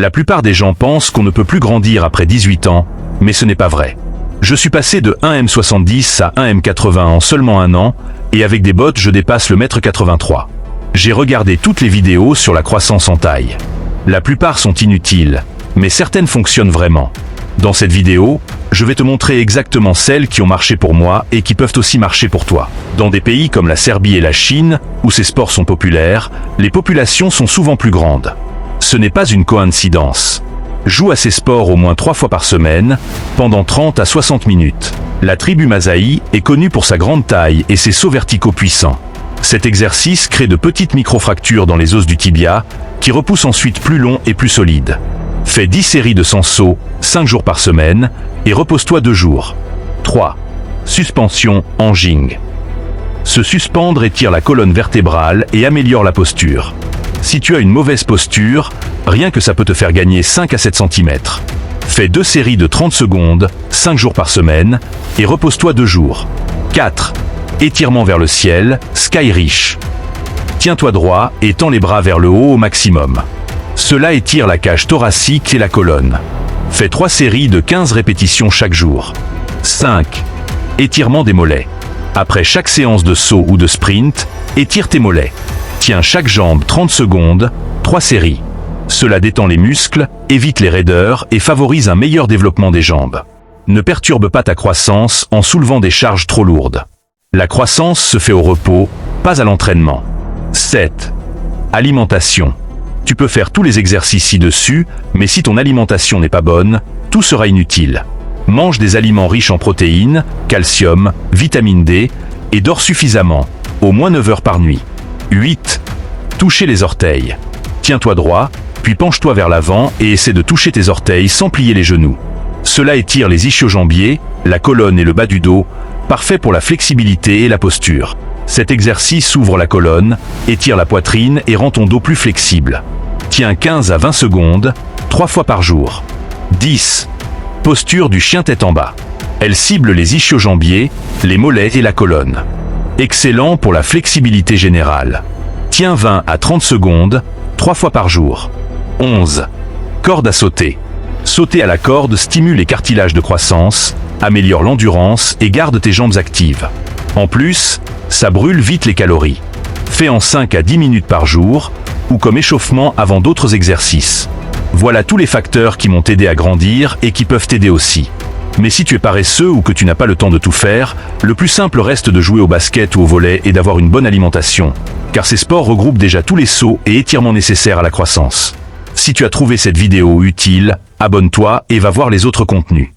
La plupart des gens pensent qu'on ne peut plus grandir après 18 ans, mais ce n'est pas vrai. Je suis passé de 1m70 à 1m80 en seulement un an, et avec des bottes je dépasse le 1m83. J'ai regardé toutes les vidéos sur la croissance en taille. La plupart sont inutiles, mais certaines fonctionnent vraiment. Dans cette vidéo, je vais te montrer exactement celles qui ont marché pour moi et qui peuvent aussi marcher pour toi. Dans des pays comme la Serbie et la Chine, où ces sports sont populaires, les populations sont souvent plus grandes. Ce n'est pas une coïncidence. Joue à ces sports au moins 3 fois par semaine, pendant 30 à 60 minutes. La tribu Masaï est connue pour sa grande taille et ses sauts verticaux puissants. Cet exercice crée de petites microfractures dans les os du tibia, qui repoussent ensuite plus longs et plus solides. Fais 10 séries de 100 sauts, 5 jours par semaine, et repose-toi 2 jours. 3. Suspension en jing. Se suspendre étire la colonne vertébrale et améliore la posture. Si tu as une mauvaise posture, rien que ça peut te faire gagner 5 à 7 cm. Fais 2 séries de 30 secondes, 5 jours par semaine, et repose-toi 2 jours. 4. Étirement vers le ciel, sky reach. Tiens-toi droit et tends les bras vers le haut au maximum. Cela étire la cage thoracique et la colonne. Fais 3 séries de 15 répétitions chaque jour. 5. Étirement des mollets. Après chaque séance de saut ou de sprint, étire tes mollets. Tiens chaque jambe 30 secondes, 3 séries. Cela détend les muscles, évite les raideurs et favorise un meilleur développement des jambes. Ne perturbe pas ta croissance en soulevant des charges trop lourdes. La croissance se fait au repos, pas à l'entraînement. 7. Alimentation. Tu peux faire tous les exercices ci-dessus, mais si ton alimentation n'est pas bonne, tout sera inutile. Mange des aliments riches en protéines, calcium, vitamine D, et dors suffisamment, au moins 9 heures par nuit. 8. Toucher les orteils. Tiens-toi droit, puis penche-toi vers l'avant et essaie de toucher tes orteils sans plier les genoux. Cela étire les ischio-jambiers, la colonne et le bas du dos, parfait pour la flexibilité et la posture. Cet exercice ouvre la colonne, étire la poitrine et rend ton dos plus flexible. Tiens 15 à 20 secondes, 3 fois par jour. 10. Posture du chien tête en bas. Elle cible les ischio-jambiers, les mollets et la colonne. Excellent pour la flexibilité générale. Tiens 20 à 30 secondes, 3 fois par jour. 11. Corde à sauter. Sauter à la corde stimule les cartilages de croissance, améliore l'endurance et garde tes jambes actives. En plus, ça brûle vite les calories. Fais en 5 à 10 minutes par jour, ou comme échauffement avant d'autres exercices. Voilà tous les facteurs qui m'ont aidé à grandir et qui peuvent t'aider aussi. Mais si tu es paresseux ou que tu n'as pas le temps de tout faire, le plus simple reste de jouer au basket ou au volley et d'avoir une bonne alimentation, car ces sports regroupent déjà tous les sauts et étirements nécessaires à la croissance. Si tu as trouvé cette vidéo utile, abonne-toi et va voir les autres contenus.